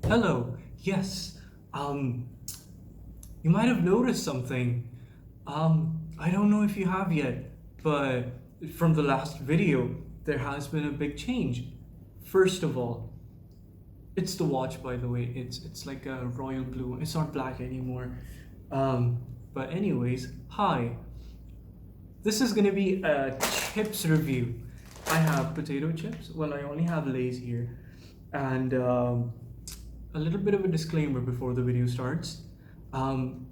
Hello. Yes. You might have noticed something. I don't know if you have yet, but from the last video, there has been a big change. First of all, it's the watch, by the way. It's like a royal blue. It's not black anymore. But anyways, hi. This is gonna be a chips review. I have potato chips. Well, I only have Lay's here, and a little bit of a disclaimer before the video starts. Um,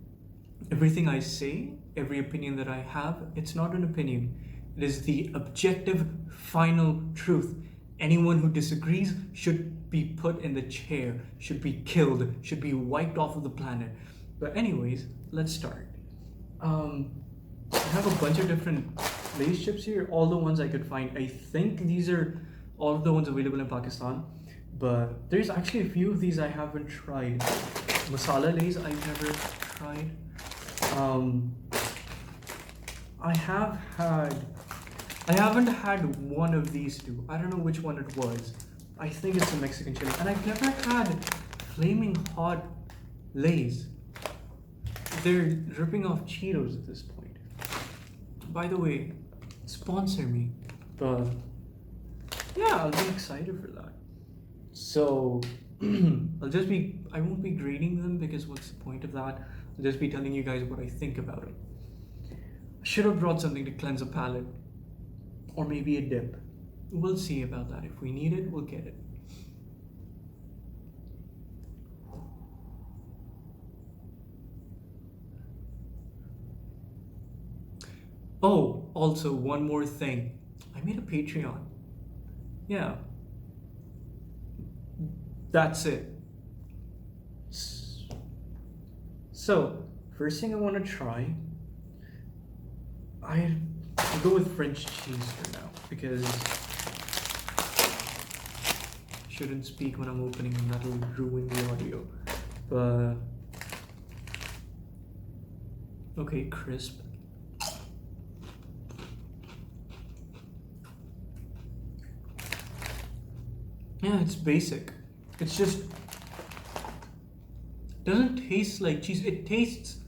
Everything I say, every opinion that I have, it's not an opinion. It is the objective, final truth. Anyone who disagrees should be put in the chair, should be killed, should be wiped off of the planet. But anyways, let's start. I have a bunch of different Lay's chips here, all the ones I could find. I think these are all of the ones available in Pakistan, but there's actually a few of these I haven't tried. Masala Lay's I've never tried. Um, I haven't had one of these two. I don't know which one it was. I think it's a Mexican chili, and I've never had flaming hot Lay's. They're ripping off Cheetos at this point. By the way, sponsor me. But yeah, I'll be excited for that. So I won't be grading them because what's the point of that? I'll just be telling you guys what I think about it. I should have brought something to cleanse a palate, or maybe a dip. We'll see about that. If we need it, we'll get it. Oh, also one more thing. I made a Patreon. Yeah, that's it. So, first thing I want to try, I'll go with French cheese for now because I shouldn't speak when I'm opening and that'll ruin the audio. But okay, crisp. Yeah, it's basic. It's just doesn't taste like cheese. It tastes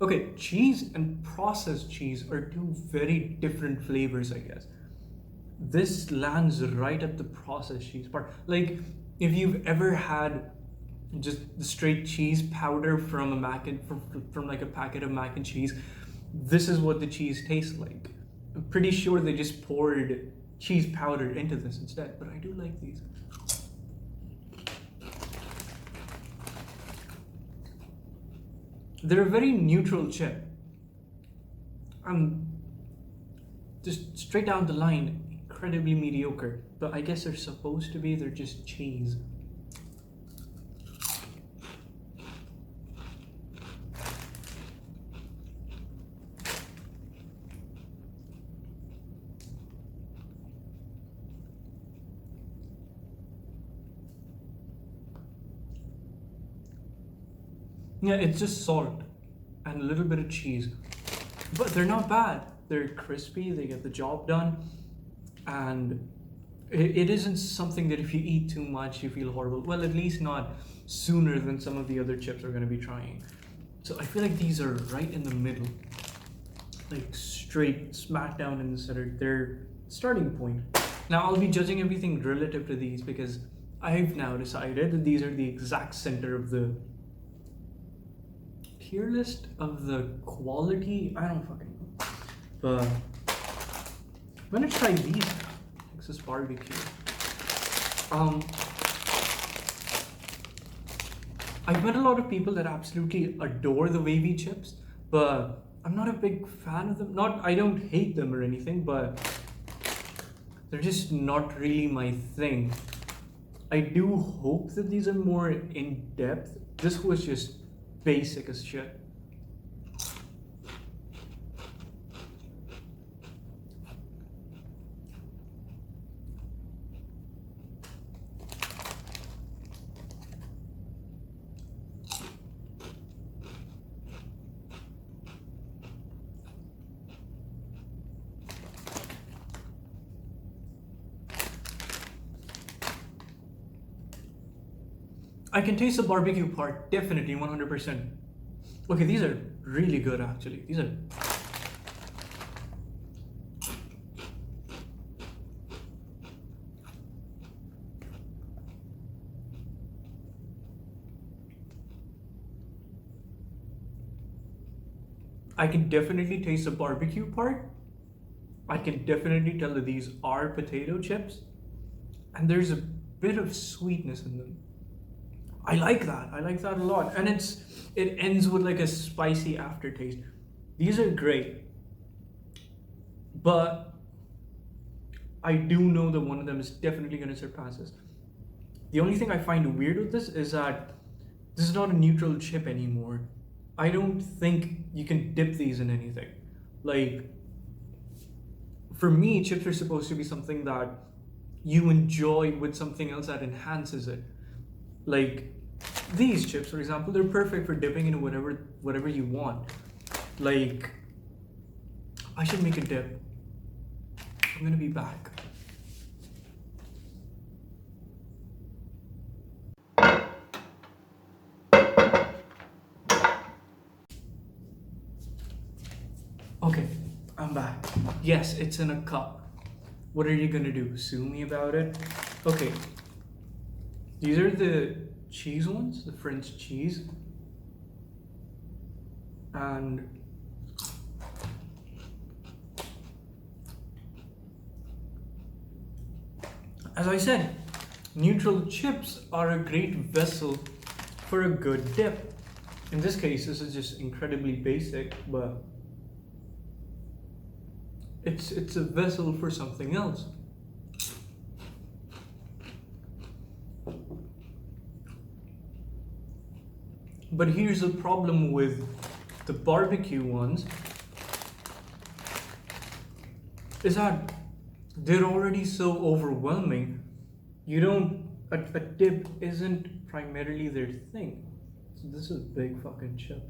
okay. Cheese and processed cheese are two very different flavors, I guess. This lands right at the processed cheese part. Like if you've ever had just the straight cheese powder from a from like a packet of mac and cheese, this is what the cheese tastes like. I'm pretty sure they just poured cheese powder into this instead, but I do like these. They're a very neutral chip. Just straight down the line, incredibly mediocre. But I guess they're supposed to be, they're just cheese. Yeah, it's just salt and a little bit of cheese. But they're not bad. They're crispy, they get the job done, and it isn't something that if you eat too much you feel horrible. Well, at least not sooner than some of the other chips we're going to be trying. So I feel like these are right in the middle, like straight smack down in the center. They're starting point. Now I'll be judging everything relative to these because I've now decided that these are the exact center of the tier list of the quality. I don't fucking know, but I'm gonna try these now. Texas barbecue. I've met a lot of people that absolutely adore the wavy chips, but I'm not a big fan of them. Not, I don't hate them or anything, but they're just not really my thing. I do hope that these are more in depth. This was just basic as shit. I can taste the barbecue part, definitely 100%. Okay, these are really good actually. These are. I can definitely taste the barbecue part. I can definitely tell that these are potato chips, and there's a bit of sweetness in them. I like that. I like that a lot. And it ends with like a spicy aftertaste. These are great. But I do know that one of them is definitely going to surpass this. The only thing I find weird with this is that this is not a neutral chip anymore. I don't think you can dip these in anything. Like, for me, chips are supposed to be something that you enjoy with something else that enhances it. Like, these chips, for example, they're perfect for dipping into whatever you want. Like, I should make a dip. I'm gonna be back. Okay, I'm back. Yes, it's in a cup. What are you gonna do? Sue me about it? Okay. These are the cheese ones, the French cheese. And as I said, neutral chips are a great vessel for a good dip. In this case, this is just incredibly basic, but it's a vessel for something else. But here's the problem with the barbecue ones is that they're already so overwhelming. You don't a dip isn't primarily their thing. So this is a big fucking chip.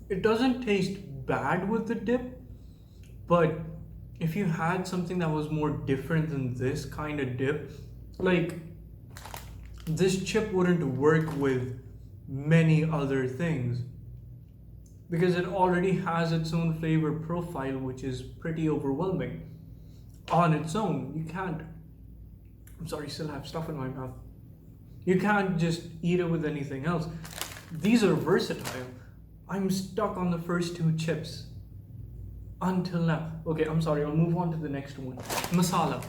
It doesn't taste bad with the dip, but if you had something that was more different than this kind of dip, like this chip wouldn't work with many other things because it already has its own flavor profile, which is pretty overwhelming on its own. You can't, I'm sorry, still have stuff in my mouth. You can't just eat it with anything else. These are versatile. I'm stuck on the first two chips until now. Okay, I'm sorry, I'll move on to the next one. Masala.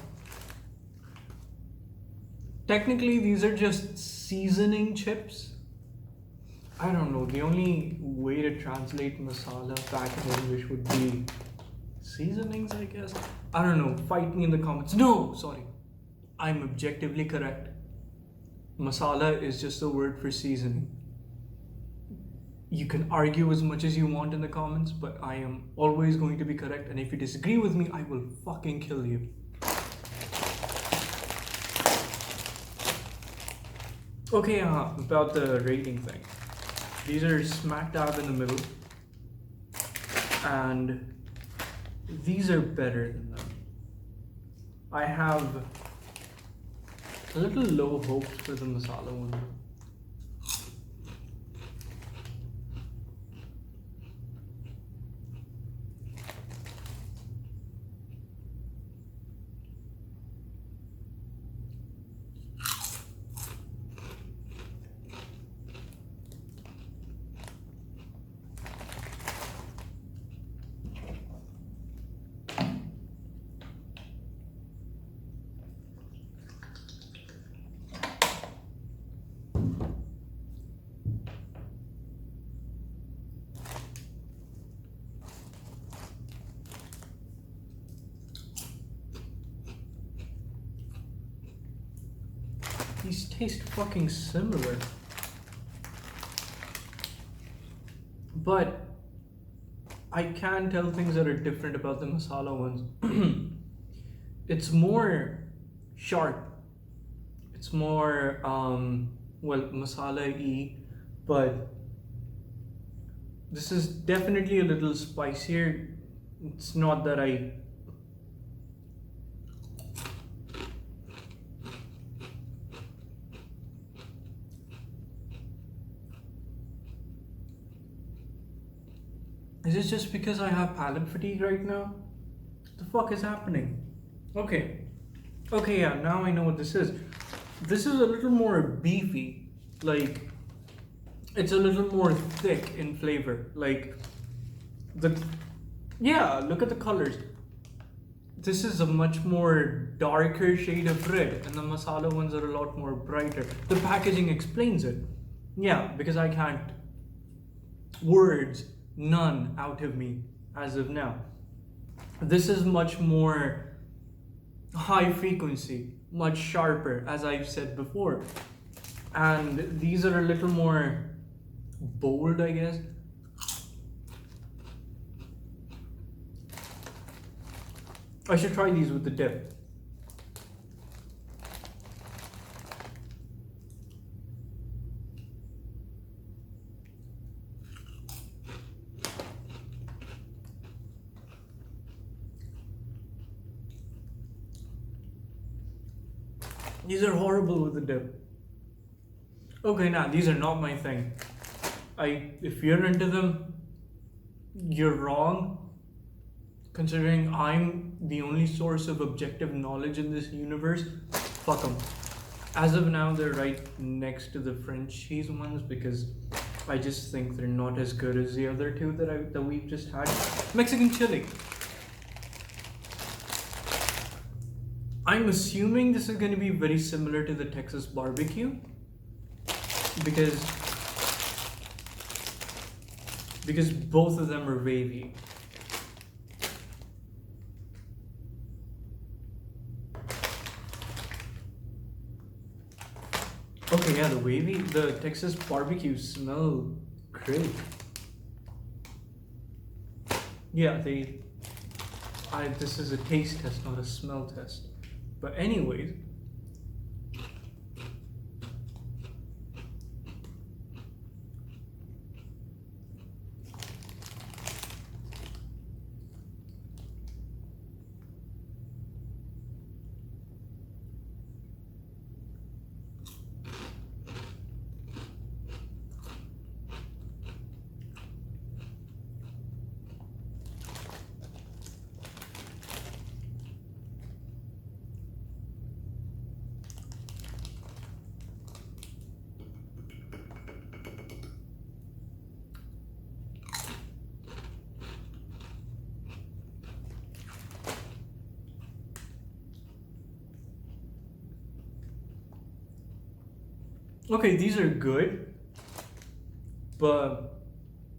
Technically, these are just seasoning chips. I don't know, the only way to translate masala back in English would be seasonings, I guess. I don't know, fight me in the comments. No, sorry, I'm objectively correct. Masala is just a word for seasoning. You can argue as much as you want in the comments, but I am always going to be correct, and if you disagree with me, I will fucking kill you. Okay, about the rating thing. These are smack dab in the middle, and these are better than them. I have a little low hopes for the masala one. These taste fucking similar. But I can tell things that are different about the masala ones. It's more sharp. It's more, well, masala-y, but This is definitely a little spicier. It's not that I. Is it just because I have palate fatigue right now? What the fuck is happening? Okay. Okay, yeah, now I know what this is. This is a little more beefy. Like, it's a little more thick in flavor. Like, the. Yeah, look at the colors. This is a much more darker shade of red, and the masala ones are a lot more brighter. The packaging explains it. Yeah, because I can't. Words, none out of me as of now. This is much more high frequency, much sharper, as I've said before. And these are a little more bold, I guess. I should try these with the dip. These are horrible with the dip. Okay, nah, these are not my thing. If you're into them, you're wrong. Considering I'm the only source of objective knowledge in this universe, fuck them. As of now, they're right next to the French cheese ones because I just think they're not as good as the other two that we've just had. Mexican chili. I'm assuming this is going to be very similar to the Texas barbecue because both of them are wavy. Okay, yeah, the Texas barbecue smell great. Yeah, this is a taste test, not a smell test. But anyways, okay, these are good, but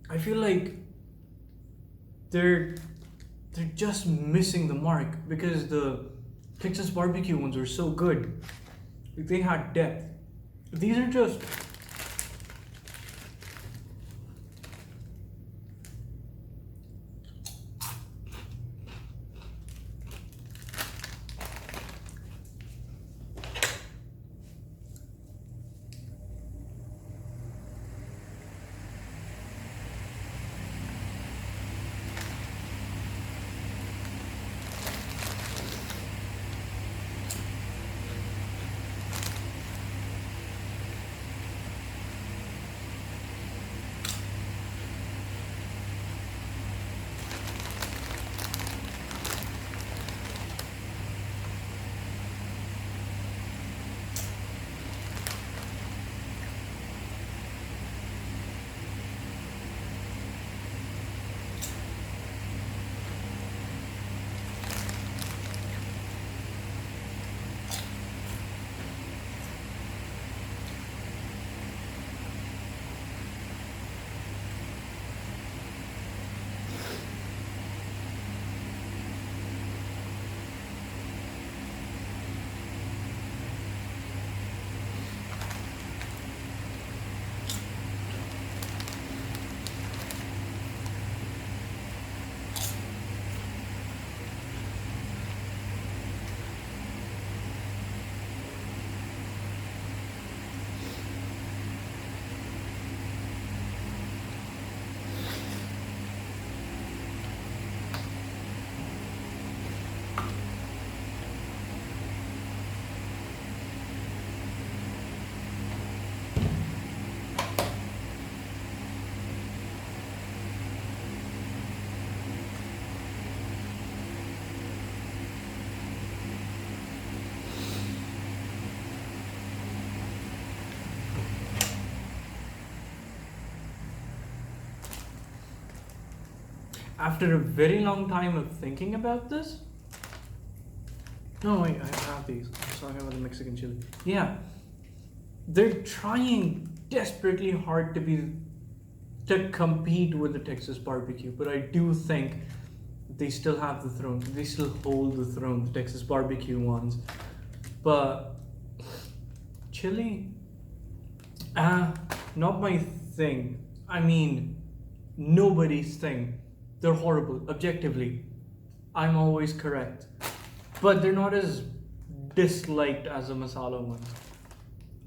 I feel like they're just missing the mark because the Texas barbecue ones were so good. Like, they had depth. These are just after a very long time of thinking about this. No, wait, I have these. I was talking about the Mexican chili. Yeah, they're trying desperately hard to compete with the Texas barbecue, but I do think they still have the throne. They still hold the throne, the Texas barbecue ones. But chili, not my thing. I mean, nobody's thing. They're horrible, objectively. I'm always correct. But they're not as disliked as the masala ones.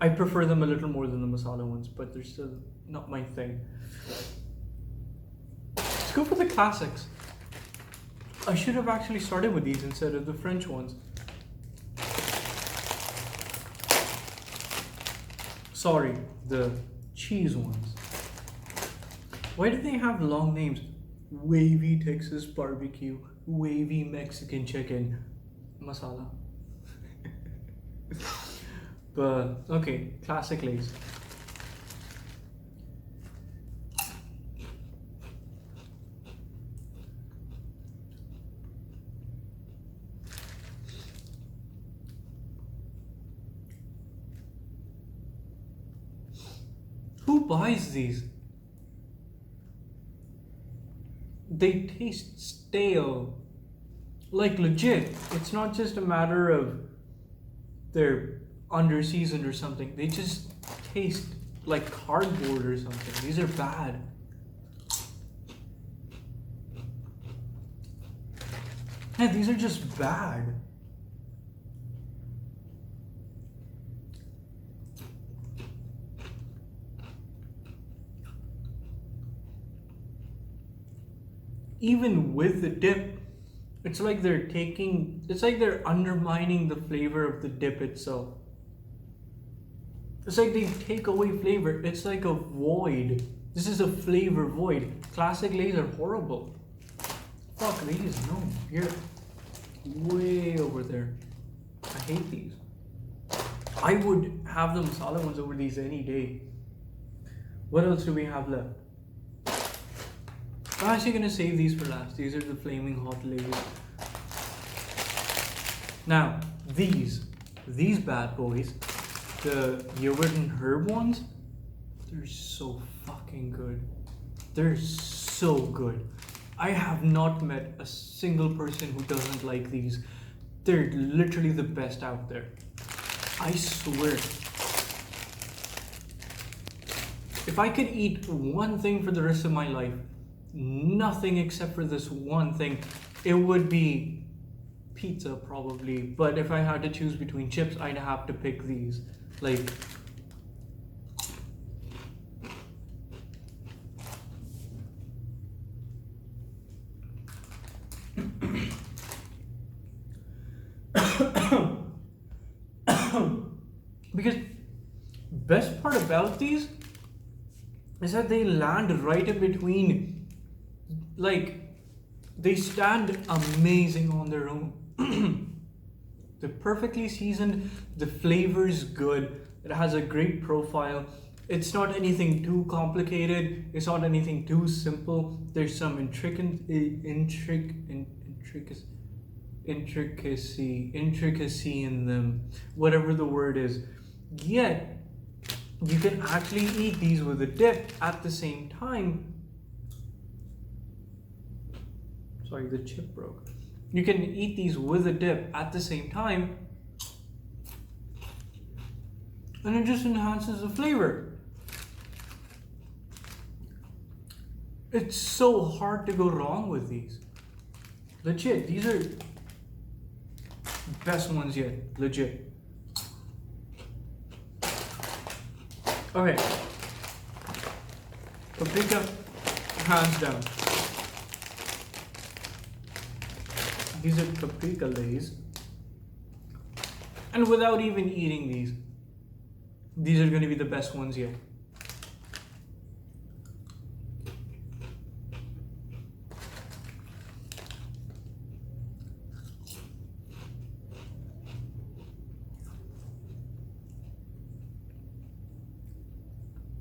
I prefer them a little more than the masala ones, but they're still not my thing. Let's go for the classics. I should have actually started with these instead of the French ones. Sorry, the cheese ones. Why do they have long names? Wavy Texas barbecue, wavy Mexican chicken, masala. But okay, classic Lays. Who buys these? They taste stale. Like legit. It's not just a matter of they're under seasoned or something. They just taste like cardboard or something. These are bad. Yeah, these are just bad. Even with the dip, it's like they're undermining the flavor of the dip itself. It's like they take away flavor. It's like a void. This is a flavor void. Classic Lays are horrible. Fuck these, no. You're way over there. I hate these. I would have the masala ones over these any day. What else do we have left? I'm actually gonna save these for last. These are the flaming hot Lays. Now, these bad boys, the yogurt and herb ones, they're so fucking good. They're so good. I have not met a single person who doesn't like these. They're literally the best out there. I swear. If I could eat one thing for the rest of my life, nothing except for this one thing, it would be pizza probably. But if I had to choose between chips, I'd have to pick these. Like, because best part about these is that they land right in between. Like, they stand amazing on their own. They're perfectly seasoned, the flavor's good, it has a great profile. It's not anything too complicated, it's not anything too simple. There's some intricacy in them, whatever the word is. Yet, you can actually eat these with a dip at the same time. Sorry, the chip broke. You can eat these with a dip at the same time, and it just enhances the flavor. It's so hard to go wrong with these. Legit, these are best ones yet. Legit. Okay. Paprika, hands down. These are paprika Lays. And without even eating these are going to be the best ones yet.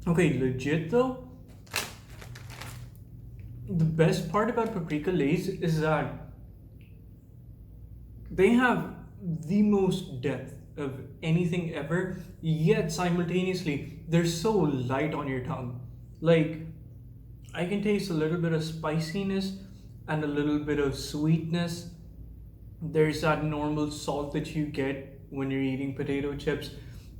Okay, legit though, the best part about paprika lays is that they have the most depth of anything ever, yet simultaneously they're so light on your tongue. Like, I can taste a little bit of spiciness and a little bit of sweetness. There's that normal salt that you get when you're eating potato chips.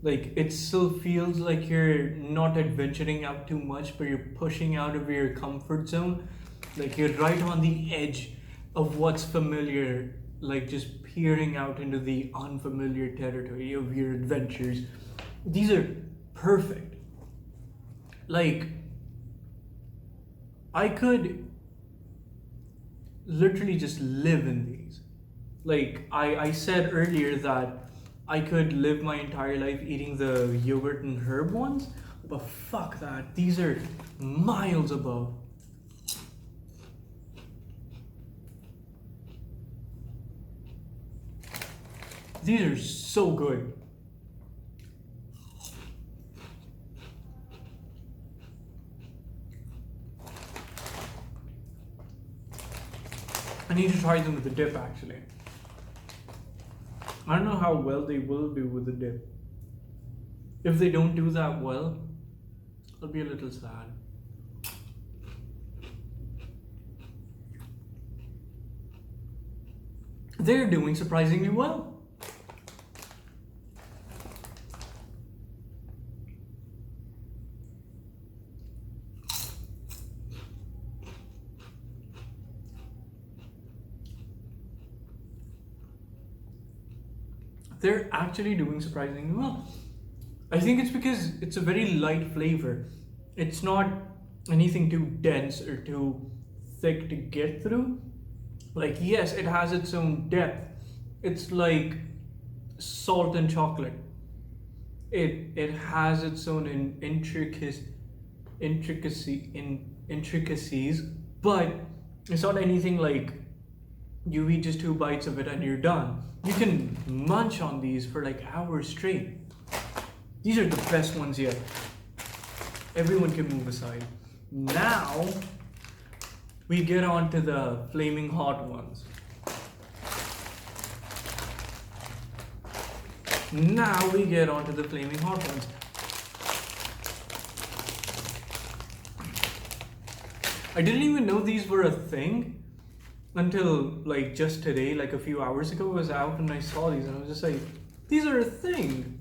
Like, it still feels like you're not adventuring out too much, but you're pushing out of your comfort zone. Like, you're right on the edge of what's familiar, like just peering out into the unfamiliar territory of your adventures. These are perfect. Like, I could literally just live in these. Like, I said earlier that I could live my entire life eating the yogurt and herb ones, but fuck that. These are miles above. These are so good. I need to try them with the dip actually. I don't know how well they will do with the dip. If they don't do that well, I'll be a little sad. They're doing surprisingly well. They're actually doing surprisingly well. I think it's because it's a very light flavor. It's not anything too dense or too thick to get through. Like, yes, it has its own depth. It's like salt and chocolate. It has its own intricacies, but it's not anything like you eat just 2 bites of it and you're done. You can munch on these for like hours straight. These are the best ones yet. Everyone can move aside. Now we get on to the flaming hot ones. Now we get on to the flaming hot ones. I didn't even know these were a thing until like just today, like a few hours ago. I was out and I saw these and I was just like, these are a thing.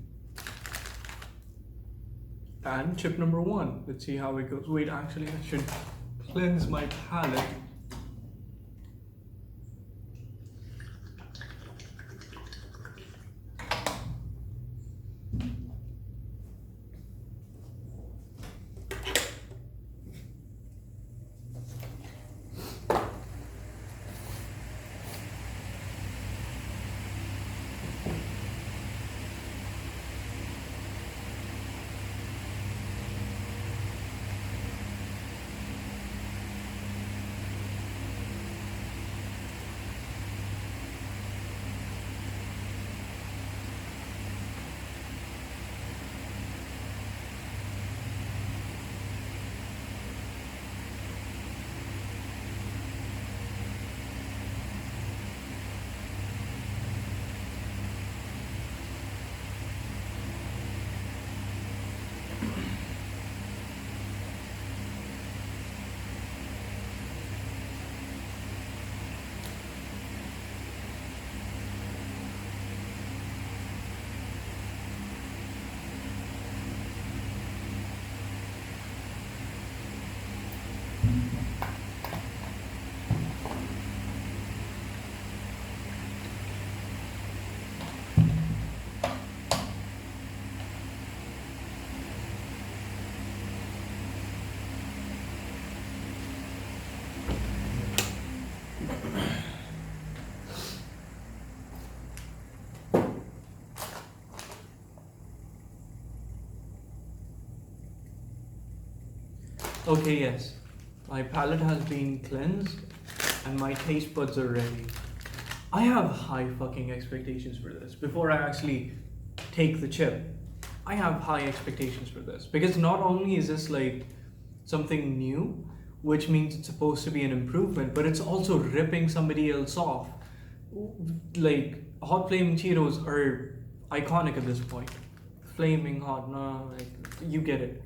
And chip number 1. Let's see how it goes. Wait, actually I should cleanse my palate. Okay, yes. My palate has been cleansed and my taste buds are ready. I have high fucking expectations for this. Before I actually take the chip, I have high expectations for this. Because not only is this like something new, which means it's supposed to be an improvement, but it's also ripping somebody else off. Like, hot flaming Cheetos are iconic at this point. Flaming hot, no, like, you get it.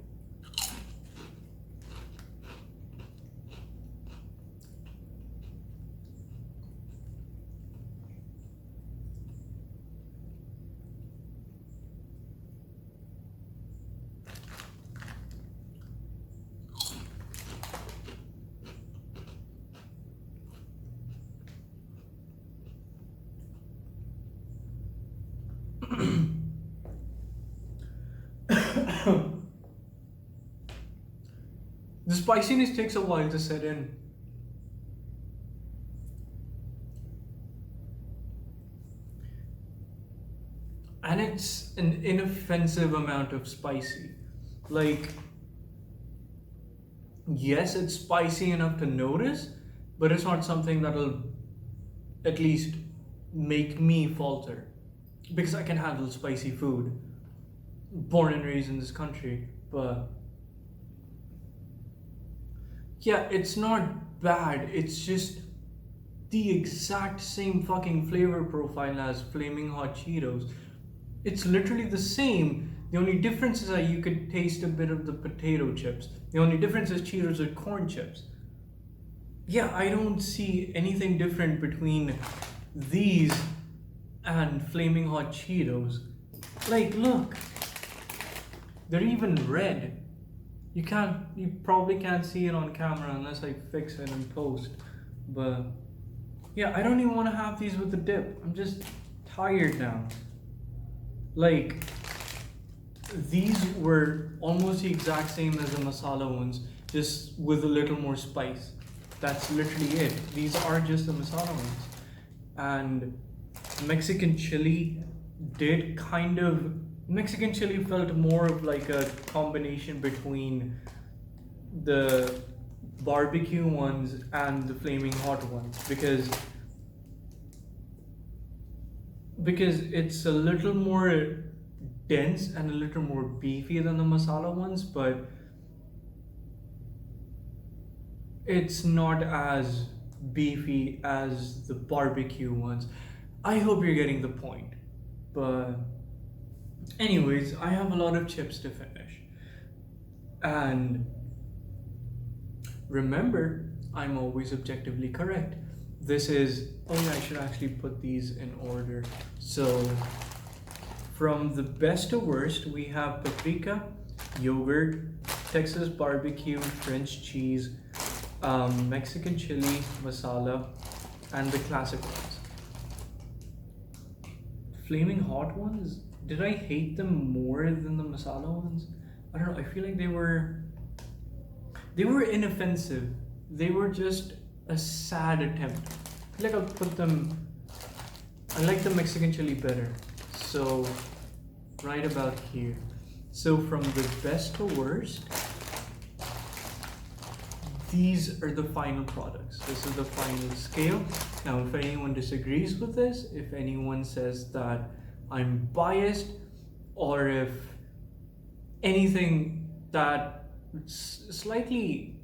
The spiciness takes a while to set in. And it's an inoffensive amount of spicy. Like, yes, it's spicy enough to notice, but it's not something that'll at least make me falter. Because I can handle spicy food. Born and raised in this country, but yeah, it's not bad. It's just the exact same fucking flavor profile as Flaming Hot Cheetos. It's literally the same. The only difference is that you could taste a bit of the potato chips. The only difference is Cheetos are corn chips. Yeah, I don't see anything different between these and Flaming Hot Cheetos. Like, look, they're even red. You probably can't see it on camera unless I fix it in post. But yeah, I don't even want to have these with the dip. I'm just tired now. Like, these were almost the exact same as the masala ones, just with a little more spice. That's literally it. These are just the masala ones. And Mexican chili Mexican chili felt more of like a combination between the barbecue ones and the flaming hot ones, because it's a little more dense and a little more beefy than the masala ones, but it's not as beefy as the barbecue ones. I hope you're getting the point. But anyways, I have a lot of chips to finish. And remember, I'm always objectively correct. This is, oh yeah, I should actually put these in order. So, from the best to worst, we have paprika, yogurt, Texas barbecue, French cheese, Mexican chili, masala, and the classic ones. Flaming hot ones, did I hate them more than the masala ones? I don't know, I feel like they were inoffensive. They were just a sad attempt. I feel like I'll put them, I like the Mexican chili better. So, right about here. So from the best to worst, these are the final products. This is the final scale. Now, if anyone disagrees with this, if anyone says that I'm biased, or if anything that slightly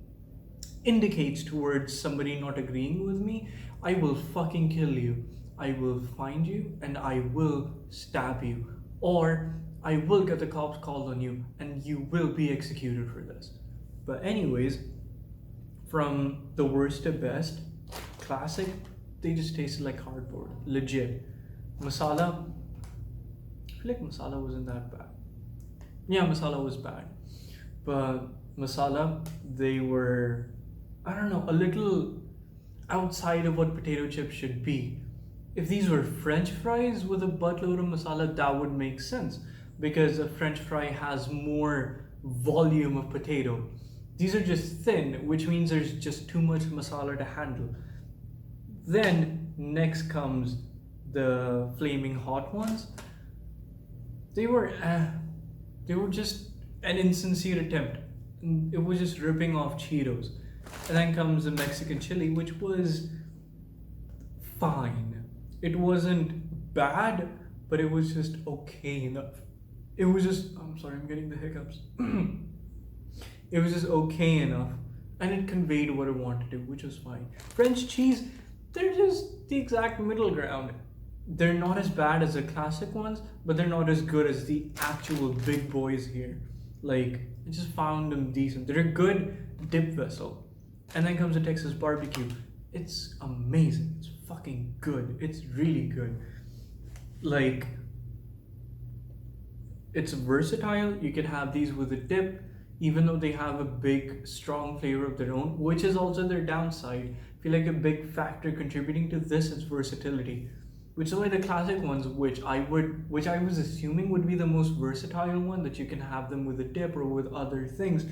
indicates towards somebody not agreeing with me, I will fucking kill you. I will find you and I will stab you. Or I will get the cops called on you and you will be executed for this. But anyways, from the worst to best, classic, they just tasted like cardboard, legit. Masala, I feel like masala wasn't that bad. Yeah, masala was bad. But masala, they were, I don't know, a little outside of what potato chips should be. If these were French fries with a buttload of masala, that would make sense, because a French fry has more volume of potato. These are just thin, which means there's just too much masala to handle. Then next comes the flaming hot ones. They were just an insincere attempt. It was just ripping off Cheetos. And then comes the Mexican chili, which was fine. It wasn't bad, but it was just okay enough. It was just, I'm sorry, I'm getting the hiccups. It was just okay enough. and it conveyed what I wanted to, which was fine. French cheese, they're just the exact middle ground. They're not as bad as the classic ones, but they're not as good as the actual big boys here. Like, I just found them decent. They're a good dip vessel. And then comes the Texas barbecue. It's amazing. It's fucking good. It's really good. Like, it's versatile. You can have these with a dip, even though they have a big, strong flavor of their own, which is also their downside. I feel like a big factor contributing to this is versatility. Which is why the classic ones, which I was assuming would be the most versatile one, that you can have them with a dip or with other things,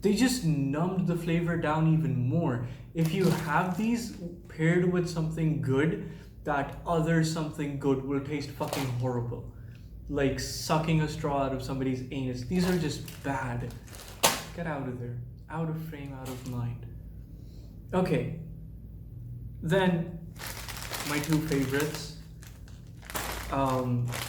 they just numbed the flavor down even more. If you have these paired with something good, that other something good will taste fucking horrible. Like sucking a straw out of somebody's anus. These are just bad. Get out of there. Out of frame, out of mind. Okay. Then, my two favorites.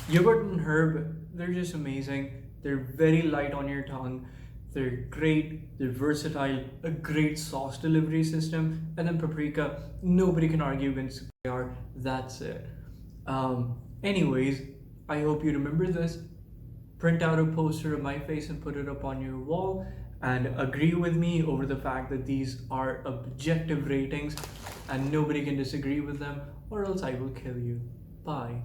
Yogurt and herb, they're just amazing. They're very light on your tongue. They're great, they're versatile, a great sauce delivery system, and then paprika, nobody can argue against they are, that's it. Anyways, I hope you remember this. Print out a poster of my face and put it up on your wall, and agree with me over the fact that these are objective ratings and nobody can disagree with them, or else I will kill you. Bye.